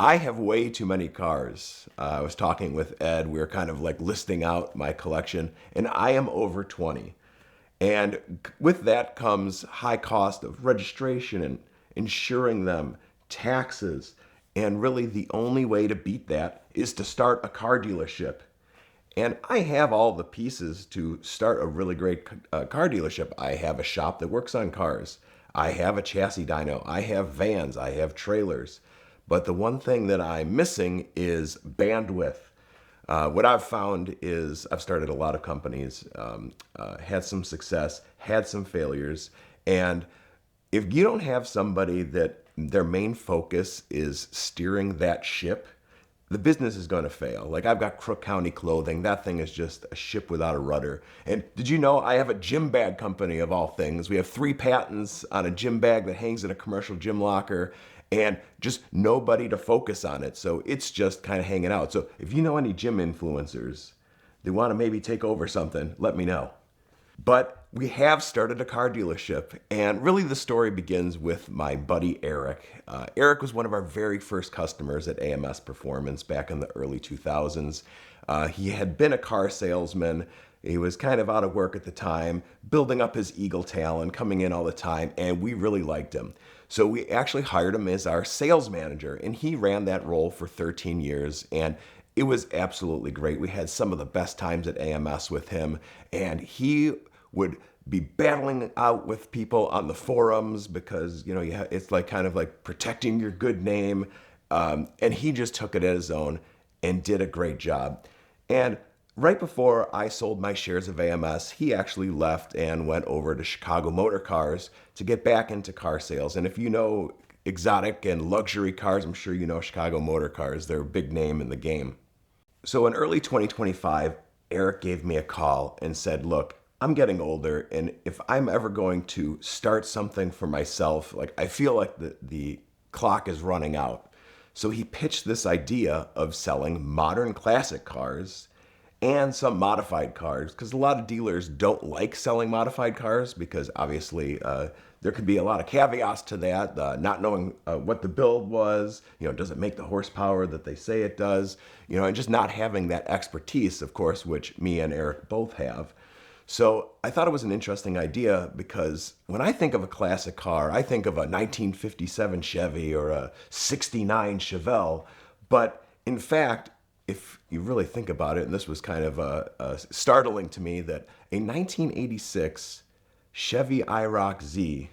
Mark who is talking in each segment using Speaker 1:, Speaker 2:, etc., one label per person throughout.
Speaker 1: I have way too many cars. I was talking with Ed. We were kind of like listing out my collection, and I am over 20. And with that comes high cost of registration and insuring them, taxes. And really, the only way to beat that is to start a car dealership. And I have all the pieces to start a really great car dealership. I have a shop that works on cars. I have a chassis dyno. I have vans. I have trailers. But the one thing that I'm missing is bandwidth. What I've found is I've started a lot of companies, had some success, had some failures. And if you don't have somebody that their main focus is steering that ship, the business is going to fail. Like I've got Crook County Clothing. That thing is just a ship without a rudder. And did you know I have a gym bag company of all things? We have 3 patents on a gym bag that hangs in a commercial gym locker and just nobody to focus on it. So it's just kind of hanging out. So if you know any gym influencers, they want to maybe take over something, let me know. But we have started a car dealership, and really the story begins with my buddy Eric. Eric was one of our very first customers at AMS Performance back in the early 2000s. He had been a car salesman. He was kind of out of work at the time, building up his Eagle talent, coming in all the time, and we really liked him. So we actually hired him as our sales manager, and he ran that role for 13 years, and it was absolutely great. We had some of the best times at AMS with him, and he would be battling out with people on the forums because, it's like kind of like protecting your good name. And he just took it as his own and did a great job. And right before I sold my shares of AMS, he actually left and went over to Chicago Motor Cars to get back into car sales. And if you know exotic and luxury cars, I'm sure you know Chicago Motor Cars. They're a big name in the game. So in early 2025, Eric gave me a call and said, look, I'm getting older, and if I'm ever going to start something for myself, like I feel like the clock is running out. So he pitched this idea of selling modern classic cars and some modified cars, because a lot of dealers don't like selling modified cars because obviously there could be a lot of caveats to that, not knowing what the build was, does it make the horsepower that they say it does, and just not having that expertise, of course, which me and Eric both have. So I thought it was an interesting idea because when I think of a classic car, I think of a 1957 Chevy or a 69 Chevelle. But in fact, if you really think about it, and this was kind of startling to me, that a 1986 Chevy IROC Z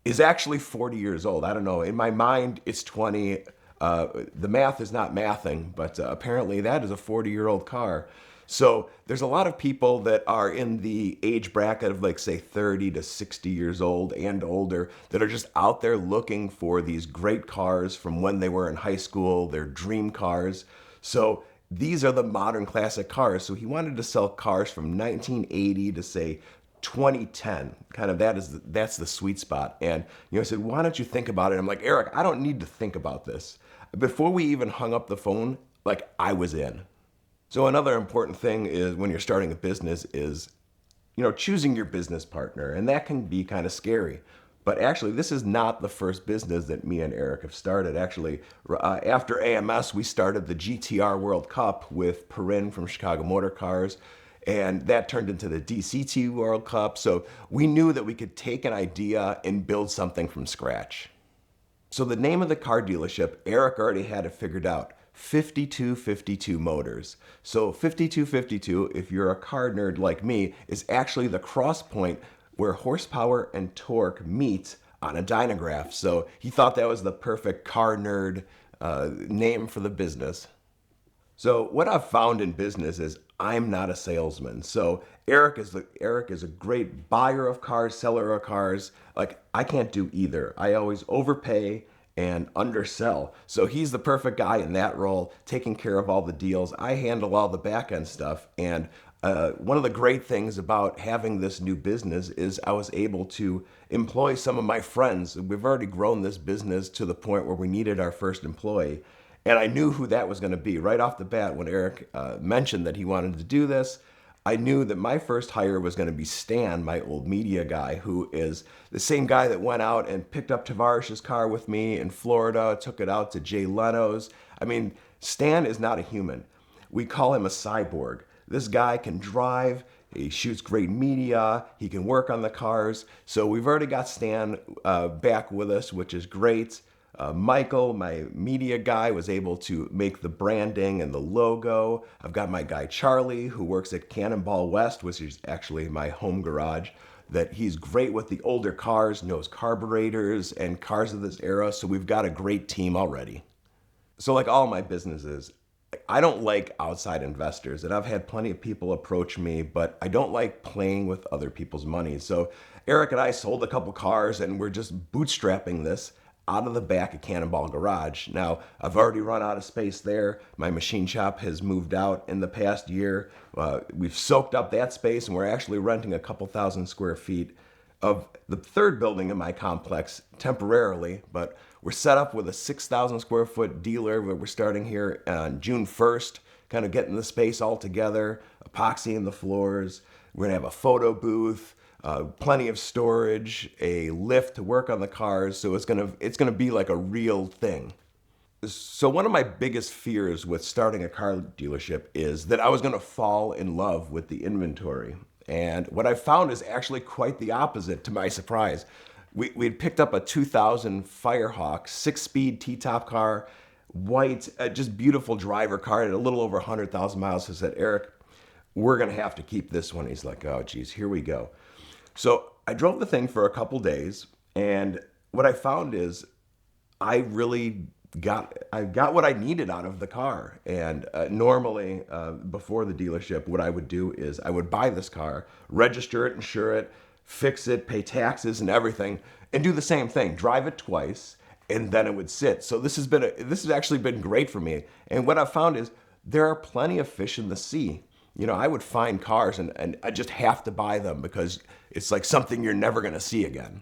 Speaker 1: is actually 40 years old. I don't know. In my mind, it's 20. The math is not mathing, but apparently that is a 40-year-old car. So there's a lot of people that are in the age bracket of like say 30 to 60 years old and older that are just out there looking for these great cars from when they were in high school, their dream cars. So these are the modern classic cars. So he wanted to sell cars from 1980 to say 2010. Kind of that's the sweet spot. And I said, why don't you think about it? I'm like, Eric, I don't need to think about this. Before we even hung up the phone, like I was in. So another important thing is when you're starting a business is, choosing your business partner. And that can be kind of scary. But actually, this is not the first business that me and Eric have started. Actually, after AMS, we started the GTR World Cup with Perrin from Chicago Motor Cars. And that turned into the DCT World Cup. So we knew that we could take an idea and build something from scratch. So the name of the car dealership, Eric already had it figured out. 5252 Motors. So 5252, if you're a car nerd like me, is actually the cross point where horsepower and torque meet on a dynograph. So he thought that was the perfect car nerd name for the business. So what I've found in business is I'm not a salesman. So Eric is a great buyer of cars, seller of cars. Like I can't do either. I always overpay and undersell. So he's the perfect guy in that role, taking care of all the deals. I handle all the back end stuff. And one of the great things about having this new business is I was able to employ some of my friends. We've already grown this business to the point where we needed our first employee. And I knew who that was going to be right off the bat when Eric mentioned that he wanted to do this. I knew that my first hire was going to be Stan, my old media guy, who is the same guy that went out and picked up Tavarish's car with me in Florida, took it out to Jay Leno's. I mean, Stan is not a human. We call him a cyborg. This guy can drive, he shoots great media, he can work on the cars. So we've already got Stan back with us, which is great. Michael, my media guy, was able to make the branding and the logo. I've got my guy Charlie, who works at Cannonball West, which is actually my home garage, that he's great with the older cars, knows carburetors and cars of this era. So we've got a great team already. So like all my businesses, I don't like outside investors, and I've had plenty of people approach me, but I don't like playing with other people's money. So Eric and I sold a couple cars, and we're just bootstrapping this out of the back of Cannonball Garage. Now, I've already run out of space there. My machine shop has moved out in the past year. We've soaked up that space, and we're actually renting a couple thousand square feet of the third building in my complex temporarily, but we're set up with a 6,000 square foot dealer where we're starting here on June 1st, kind of getting the space all together, epoxying the floors. We're gonna have a photo booth, plenty of storage, a lift to work on the cars. So it's gonna be like a real thing. So one of my biggest fears with starting a car dealership is that I was gonna fall in love with the inventory. And what I found is actually quite the opposite, to my surprise. We'd picked up a 2000 Firehawk 6-speed T-top car, white, just beautiful driver car at a little over 100,000 miles. I said, Eric, we're gonna have to keep this one. He's like, oh geez, here we go. So I drove the thing for a couple days, and what I found is I got what I needed out of the car. And normally, before the dealership, what I would do is I would buy this car, register it, insure it, fix it, pay taxes and everything, and do the same thing, drive it twice, and then it would sit. So this has actually been great for me. And what I've found is there are plenty of fish in the sea. You know, I would find cars and I just have to buy them because it's like something you're never gonna see again.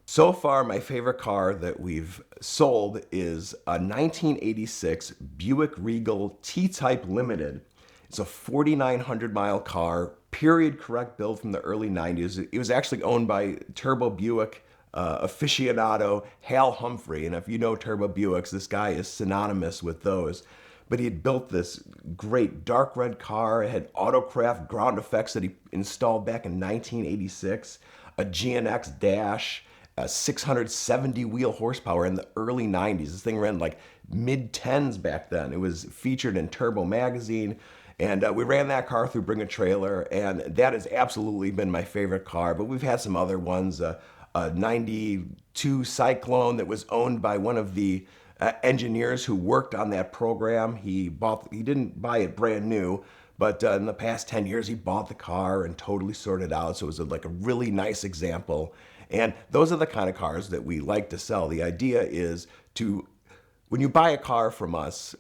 Speaker 1: So far, my favorite car that we've sold is a 1986 Buick Regal T-Type Limited. It's a 4,900 mile car, period correct build from the early 90s. It was actually owned by Turbo Buick aficionado Hal Humphrey. And if you know Turbo Buicks, this guy is synonymous with those. But he had built this great dark red car. It had Autocraft ground effects that he installed back in 1986, a GNX dash, a 670 wheel horsepower in the early 90s. This thing ran like mid-10s back then. It was featured in Turbo magazine. And we ran that car through Bring a Trailer, and that has absolutely been my favorite car. But we've had some other ones, a 92 Cyclone that was owned by one of the engineers who worked on that program. He didn't buy it brand new, but in the past 10 years, he bought the car and totally sorted out. So it was like a really nice example. And those are the kind of cars that we like to sell. The idea is when you buy a car from us,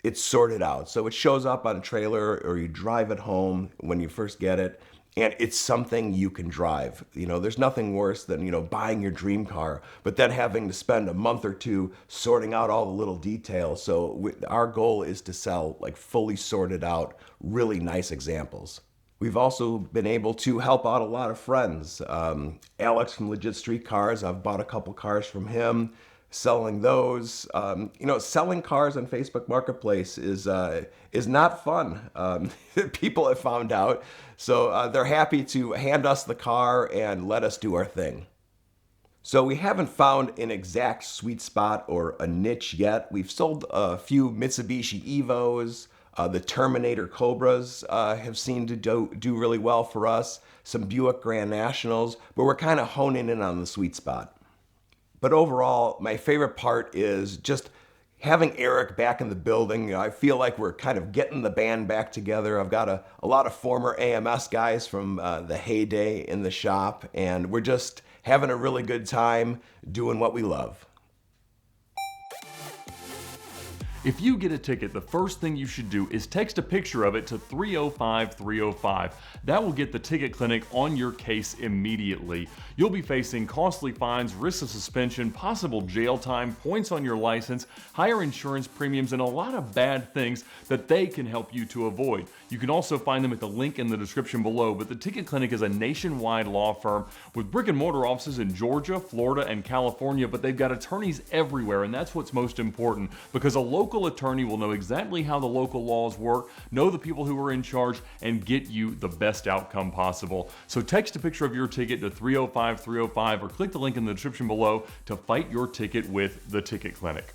Speaker 1: it's sorted out. So it shows up on a trailer or you drive it home when you first get it, and it's something you can drive. You know, there's nothing worse than, buying your dream car, but then having to spend a month or two sorting out all the little details. So our goal is to sell like fully sorted out, really nice examples. We've also been able to help out a lot of friends. Alex from Legit Street Cars, I've bought a couple cars from him, selling those. Selling cars on Facebook Marketplace is not fun. People have found out. So they're happy to hand us the car and let us do our thing. So we haven't found an exact sweet spot or a niche yet. We've sold a few Mitsubishi Evos. The Terminator Cobras have seemed to do really well for us. Some Buick Grand Nationals, but we're kind of honing in on the sweet spot. But overall, my favorite part is just having Eric back in the building. I feel like we're kind of getting the band back together. I've got a lot of former AMS guys from the heyday in the shop, and we're just having a really good time doing what we love.
Speaker 2: If you get a ticket, the first thing you should do is text a picture of it to 305-305. That will get the ticket clinic on your case immediately. You'll be facing costly fines, risks of suspension, possible jail time, points on your license, higher insurance premiums, and a lot of bad things that they can help you to avoid. You can also find them at the link in the description below, but the Ticket Clinic is a nationwide law firm with brick and mortar offices in Georgia, Florida, and California, but they've got attorneys everywhere, and that's what's most important, because a local attorney will know exactly how the local laws work, know the people who are in charge, and get you the best outcome possible. So text a picture of your ticket to 305-305 or click the link in the description below to fight your ticket with the Ticket Clinic.